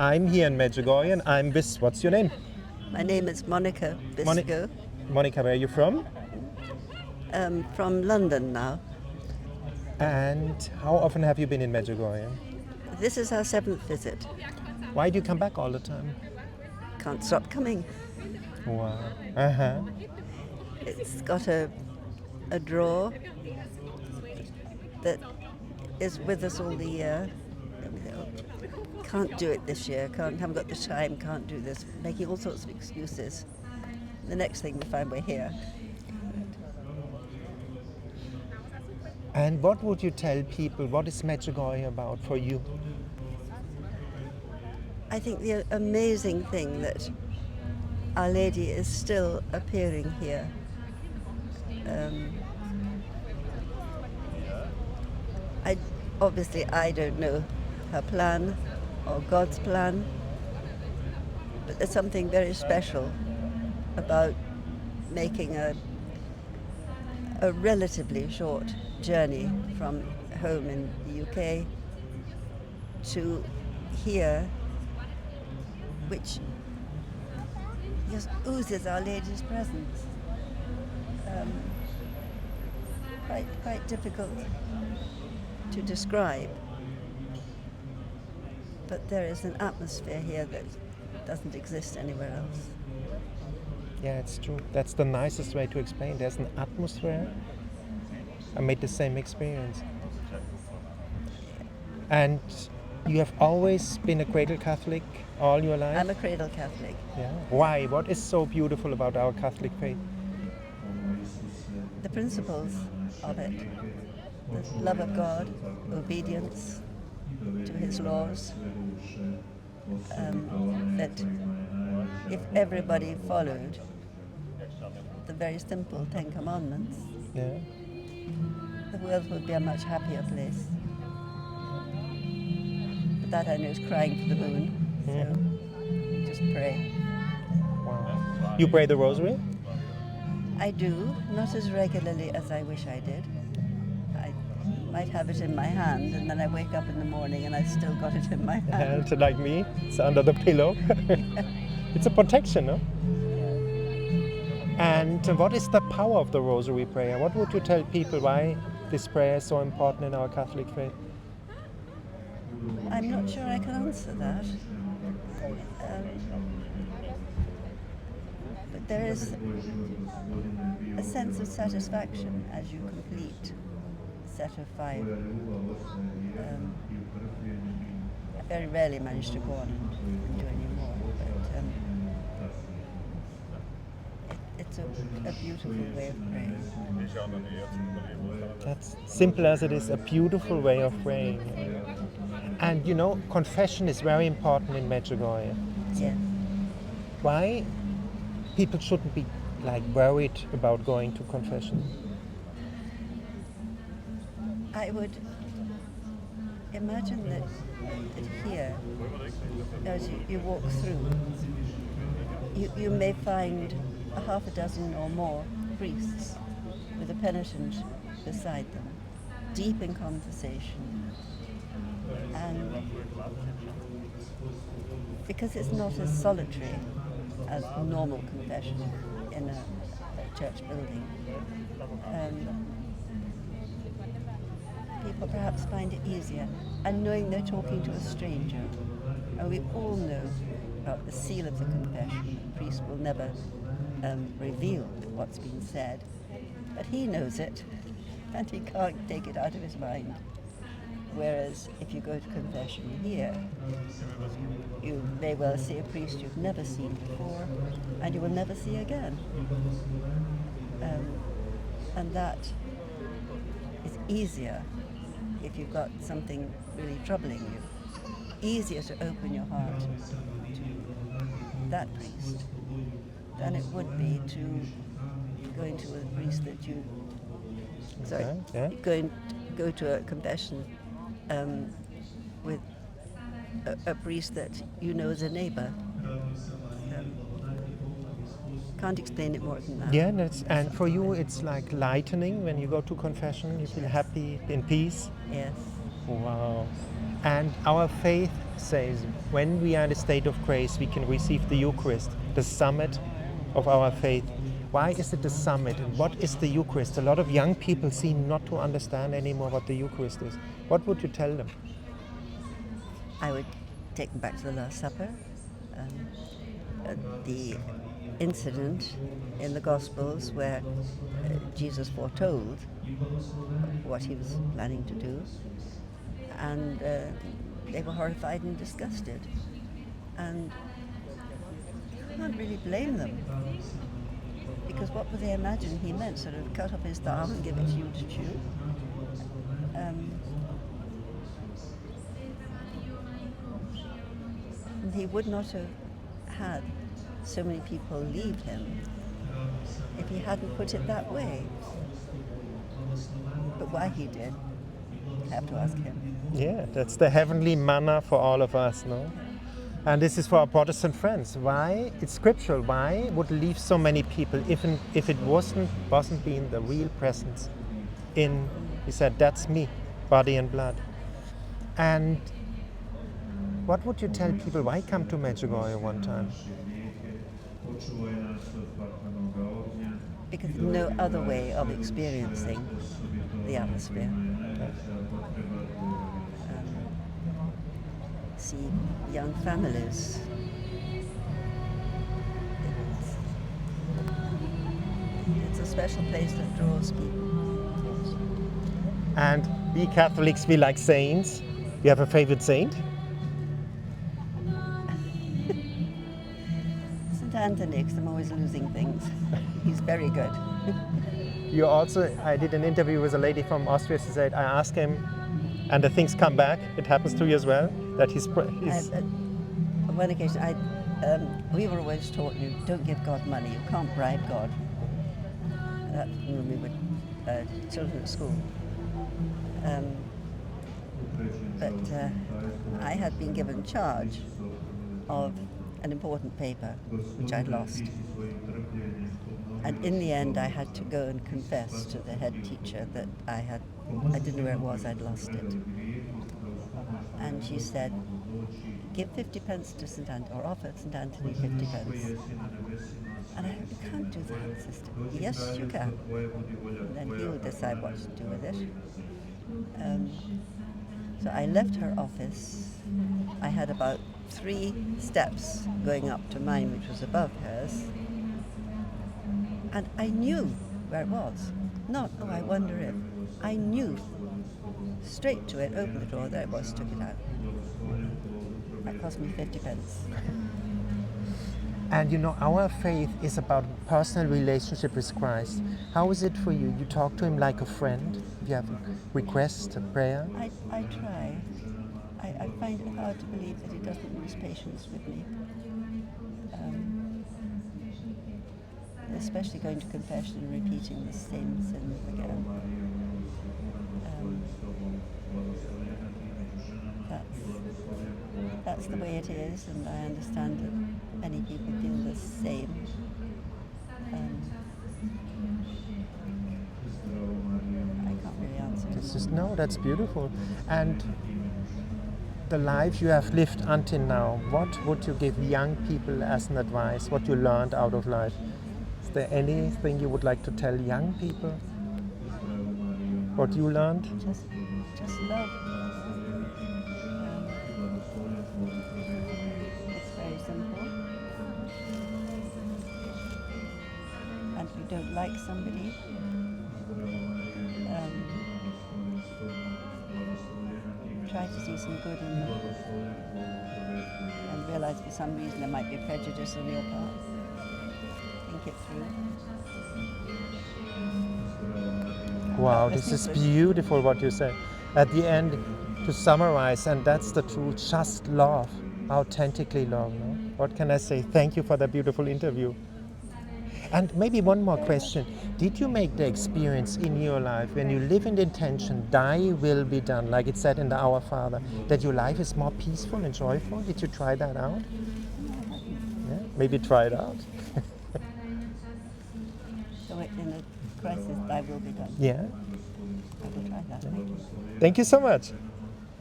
I'm here in Medjugorje and I'm with, what's your name? My name is Monica Bisco. Monica, where are you from? From London now. And how often have you been in Medjugorje? This is our 7th visit. Why do you come back all the time? Can't stop coming. Wow. Uh-huh. It's got a draw that is with us all the year. Can't do it this year, haven't got the time, can't do this, making all sorts of excuses. The next thing we find we're here. And what would you tell people? What is Medjugorje about for you? I think the amazing thing that Our Lady is still appearing here. Obviously I don't know her plan or God's plan, but there's something very special about making a relatively short journey from home in the UK to here, which just oozes Our Lady's presence. Quite difficult to describe, but there is an atmosphere here that doesn't exist anywhere else. Yeah, it's true. That's the nicest way to explain. There's an atmosphere. I made the same experience. And you have always been a cradle Catholic all your life? I'm a cradle Catholic. Yeah. Why? What is so beautiful about our Catholic faith? The principles of it. The love of God, obedience to His laws, that if everybody followed the very simple 10 Commandments, Yeah. the world would be a much happier place. But that I know is crying for the moon, so just pray. Wow. You pray the rosary? I do, not as regularly as I wish I did. I might have it in my hand, and then I wake up in the morning and I've still got it in my hand. And like me, it's under the pillow. It's a protection, no? And what is the power of the rosary prayer? What would you tell people why this prayer is so important in our Catholic faith? I'm not sure I can answer that. But there is a sense of satisfaction as you complete a set of 5. I very rarely manage to go on and do any more, but it's a beautiful way of praying. That's simple as it is, a beautiful way of praying. And you know, confession is very important in Medjugorje. Yes. Why people shouldn't be like worried about going to confession? I would imagine that here, as you walk through, you may find a half a dozen or more priests with a penitent beside them, deep in conversation. And because it's not as solitary as normal confession in a church building, people perhaps find it easier. And knowing they're talking to a stranger, and we all know about the seal of the confession, the priest will never reveal what's been said, but he knows it, and he can't take it out of his mind. Whereas if you go to confession here, you may well see a priest you've never seen before, and you will never see again. And that is easier if you've got something really troubling you. Easier to open your heart to that priest than it would be to going to a priest that you... Sorry, Yeah. go to a confession with a priest that you know as a neighbour. Can't explain it more than that. Yeah, and for you it's like lightening when you go to confession, you feel happy, in peace. Yes. Wow. And our faith says when we are in a state of grace, we can receive the Eucharist, the summit of our faith. Why is it the summit and what is the Eucharist? A lot of young people seem not to understand anymore what the Eucharist is. What would you tell them? I would take them back to the Last Supper. The incident in the Gospels where Jesus foretold what he was planning to do, and they were horrified and disgusted. And you can't really blame them, because what would they imagine he meant? Sort of cut off his thumb and give it to you to chew? And he would not have had so many people leave him if he hadn't put it that way. But why he did, I have to ask him. Yeah, that's the heavenly manna for all of us, no? And this is for our Protestant friends. Why? It's scriptural. Why would leave so many people if it wasn't being the real presence in, he said, that's me, body and blood. And what would you tell people? Why come to Medjugorje one time? Because there's no other way of experiencing the atmosphere. See young families. It's a special place that draws people. And we Catholics, we like saints. You have a favorite saint? St. Anthony, 'cause I'm always losing things. He's very good. You also, I did an interview with a lady from Austria. She said, I asked him, and the things come back. It happens to you as well, that he's On one occasion, we were always taught, you don't give God money, you can't bribe God. That when we were children at school. But I had been given charge of an important paper, which I'd lost. And in the end, I had to go and confess to the head teacher that I didn't know where it was, I'd lost it. And she said, give 50 pence to St. Anthony, or offer St. Anthony 50 pence. And I said, you can't do that, sister. Yes, you can. And then he'll decide what to do with it. So I left her office. I had about 3 steps going up to mine, which was above hers. And I knew where it was. Not, oh, I wonder if. I knew. Straight to it, opened the door, there it was, took it out. That cost me 50 pence. And you know, our faith is about personal relationship with Christ. How is it for you? You talk to him like a friend? You have a request, a prayer? I try. I find it hard to believe that he doesn't lose patience with me. Especially going to confession and repeating the same sin again. That's the way it is, and I understand that many people feel the same. I can't really answer. No, that's beautiful. And the life you have lived until now, what would you give young people as an advice? What you learned out of life? Is there anything you would like to tell young people? What you learned? Just love. It's very simple. And if you don't like somebody, try to see some good in them. And realize for some reason there might be a prejudice on your part. Think it through. Wow, this is beautiful what you say. At the end, to summarize, and that's the truth, just love, authentically love. No? What can I say? Thank you for that beautiful interview. And maybe one more question. Did you make the experience in your life, when you live in the intention, thy will be done, like it said in the Our Father, that your life is more peaceful and joyful? Did you try that out? Yeah, maybe try it out. So in a crisis, thy will be done. Yeah. I will try that. Thank you. Thank you so much.